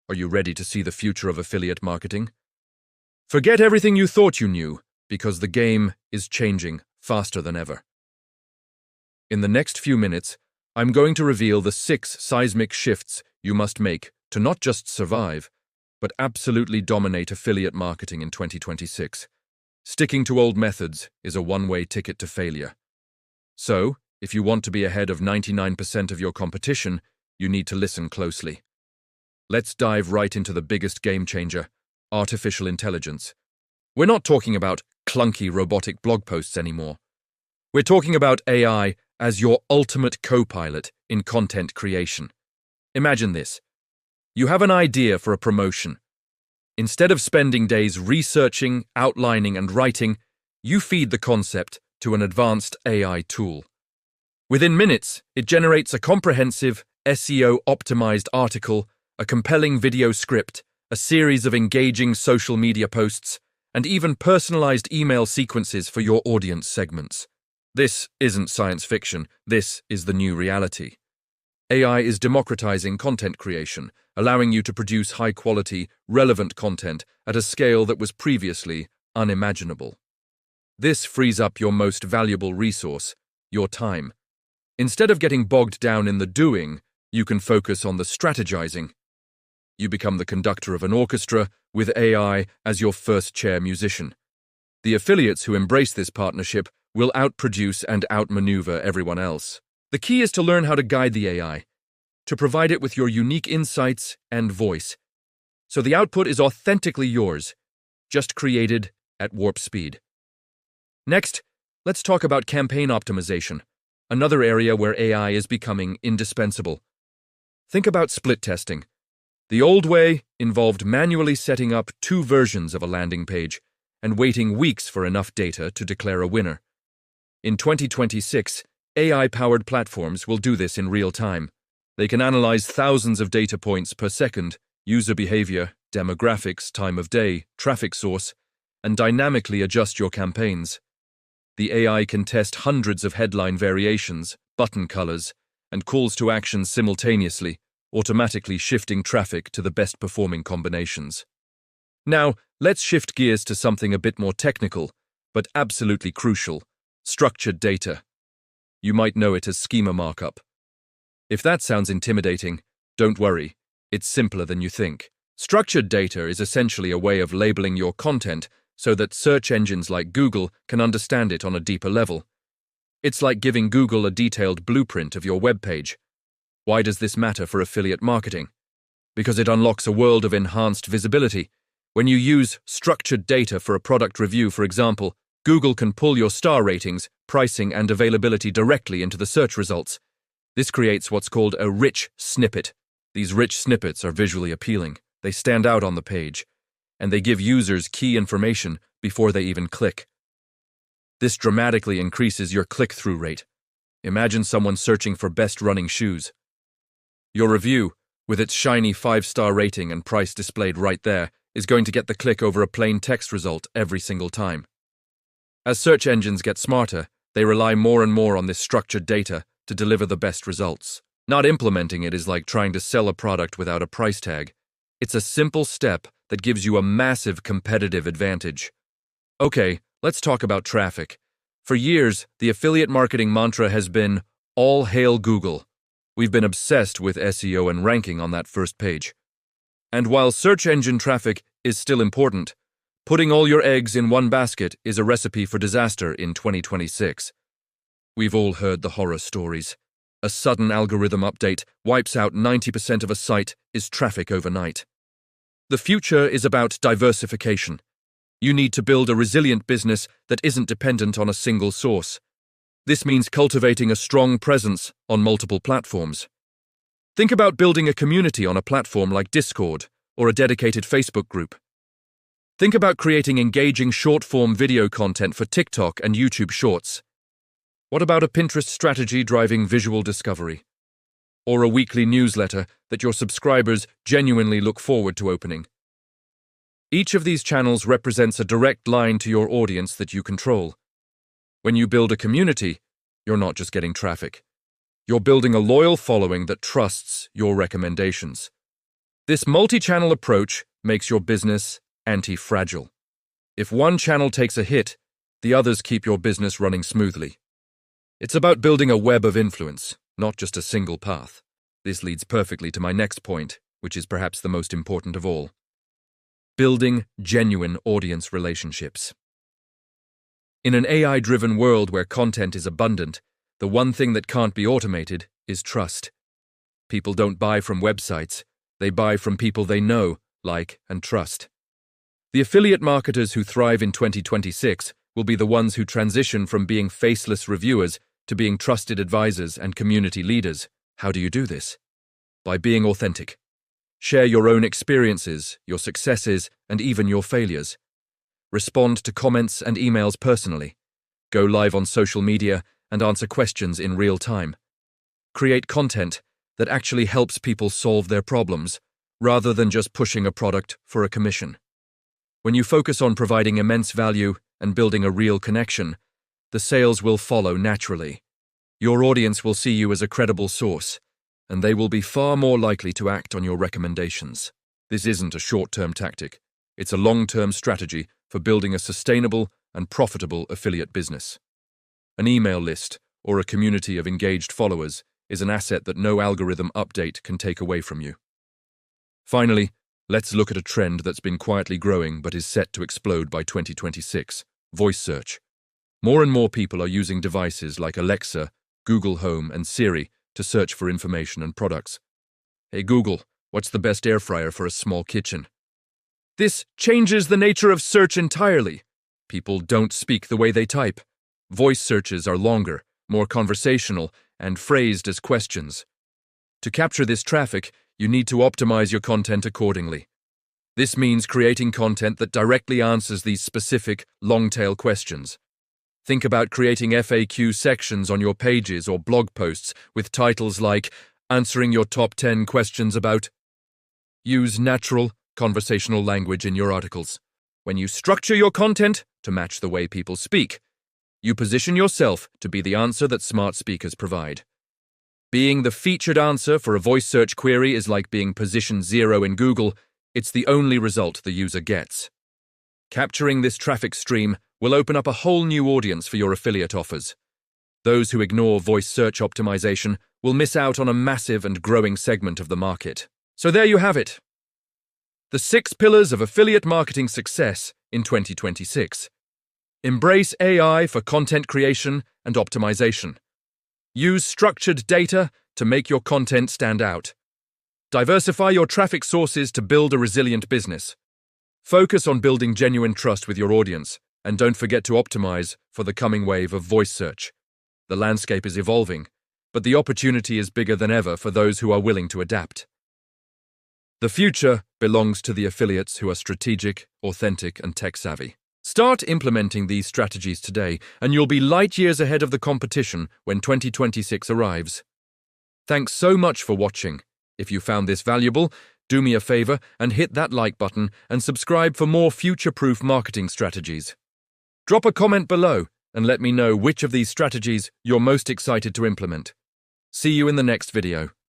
Are you ready to see the future of affiliate marketing? Forget everything you thought you knew, because the game is changing faster than ever. In the next few minutes, I'm going to reveal the 6 seismic shifts you must make to not just survive, but absolutely dominate affiliate marketing in 2026. Sticking to old methods is a one-way ticket to failure. So, if you want to be ahead of 99% of your competition, you need to listen closely. Let's dive right into the biggest game changer, artificial intelligence. We're not talking about clunky robotic blog posts anymore. We're talking about AI as your ultimate co-pilot in content creation. Imagine this. You have an idea for a promotion. Instead of spending days researching, outlining, and writing, you feed the concept to an advanced AI tool. Within minutes, it generates a comprehensive, SEO-optimized article, a compelling video script, a series of engaging social media posts, and even personalized email sequences for your audience segments. This isn't science fiction, this is the new reality. AI is democratizing content creation, allowing you to produce high-quality, relevant content at a scale that was previously unimaginable. This frees up your most valuable resource, your time. Instead of getting bogged down in the doing, you can focus on the strategizing. You become the conductor of an orchestra with AI as your first-chair musician. The affiliates who embrace this partnership will outproduce and outmaneuver everyone else. The key is to learn how to guide the AI, to provide it with your unique insights and voice, so the output is authentically yours, just created at warp speed. Next, let's talk about campaign optimization, another area where AI is becoming indispensable. Think about split testing. The old way involved manually setting up 2 versions of a landing page and waiting weeks for enough data to declare a winner. In 2026, AI-powered platforms will do this in real time. They can analyze thousands of data points per second, user behavior, demographics, time of day, traffic source, and dynamically adjust your campaigns. The AI can test hundreds of headline variations, button colors, and calls to action simultaneously, automatically shifting traffic to the best-performing combinations. Now, let's shift gears to something a bit more technical, but absolutely crucial: structured data. You might know it as schema markup. If that sounds intimidating, don't worry, it's simpler than you think. Structured data is essentially a way of labeling your content so that search engines like Google can understand it on a deeper level. It's like giving Google a detailed blueprint of your web page. Why does this matter for affiliate marketing? Because it unlocks a world of enhanced visibility. When you use structured data for a product review, for example, Google can pull your star ratings, pricing, and availability directly into the search results. This creates what's called a rich snippet. These rich snippets are visually appealing. They stand out on the page, and they give users key information before they even click. This dramatically increases your click-through rate. Imagine someone searching for best running shoes. Your review, with its shiny 5-star rating and price displayed right there, is going to get the click over a plain text result every single time. As search engines get smarter, they rely more and more on this structured data to deliver the best results. Not implementing it is like trying to sell a product without a price tag. It's a simple step that gives you a massive competitive advantage. Okay, let's talk about traffic. For years, the affiliate marketing mantra has been, "All hail Google." We've been obsessed with SEO and ranking on that first page. And while search engine traffic is still important, putting all your eggs in one basket is a recipe for disaster in 2026. We've all heard the horror stories. A sudden algorithm update wipes out 90% of a site is traffic overnight. The future is about diversification. You need to build a resilient business that isn't dependent on a single source. This means cultivating a strong presence on multiple platforms. Think about building a community on a platform like Discord or a dedicated Facebook group. Think about creating engaging short-form video content for TikTok and YouTube Shorts. What about a Pinterest strategy driving visual discovery? Or a weekly newsletter that your subscribers genuinely look forward to opening? Each of these channels represents a direct line to your audience that you control. When you build a community, you're not just getting traffic. You're building a loyal following that trusts your recommendations. This multi-channel approach makes your business anti-fragile. If one channel takes a hit, the others keep your business running smoothly. It's about building a web of influence, not just a single path. This leads perfectly to my next point, which is perhaps the most important of all. Building genuine audience relationships. In an AI-driven world where content is abundant, the one thing that can't be automated is trust. People don't buy from websites, they buy from people they know, like, and trust. The affiliate marketers who thrive in 2026 will be the ones who transition from being faceless reviewers to being trusted advisors and community leaders. How do you do this? By being authentic. Share your own experiences, your successes, and even your failures. Respond to comments and emails personally. Go live on social media and answer questions in real time. Create content that actually helps people solve their problems, rather than just pushing a product for a commission. When you focus on providing immense value and building a real connection, the sales will follow naturally. Your audience will see you as a credible source, and they will be far more likely to act on your recommendations. This isn't a short-term tactic. It's a long-term strategy for building a sustainable and profitable affiliate business. An email list or a community of engaged followers is an asset that no algorithm update can take away from you. Finally, let's look at a trend that's been quietly growing but is set to explode by 2026: voice search. More and more people are using devices like Alexa, Google Home, and Siri to search for information and products. Hey Google, what's the best air fryer for a small kitchen? This changes the nature of search entirely. People don't speak the way they type. Voice searches are longer, more conversational, and phrased as questions. To capture this traffic, you need to optimize your content accordingly. This means creating content that directly answers these specific, long-tail questions. Think about creating FAQ sections on your pages or blog posts with titles like "Answering your top 10 questions about." Use natural, conversational language in your articles. When you structure your content to match the way people speak, you position yourself to be the answer that smart speakers provide. Being the featured answer for a voice search query is like being position 0 in Google. It's the only result the user gets. Capturing this traffic stream will open up a whole new audience for your affiliate offers. Those who ignore voice search optimization will miss out on a massive and growing segment of the market. So there you have it. The 6 pillars of affiliate marketing success in 2026. Embrace AI for content creation and optimization. Use structured data to make your content stand out. Diversify your traffic sources to build a resilient business. Focus on building genuine trust with your audience, and don't forget to optimize for the coming wave of voice search. The landscape is evolving, but the opportunity is bigger than ever for those who are willing to adapt. The future belongs to the affiliates who are strategic, authentic, and tech-savvy. Start implementing these strategies today, and you'll be light years ahead of the competition when 2026 arrives. Thanks so much for watching. If you found this valuable, do me a favor and hit that like button and subscribe for more future-proof marketing strategies. Drop a comment below and let me know which of these strategies you're most excited to implement. See you in the next video.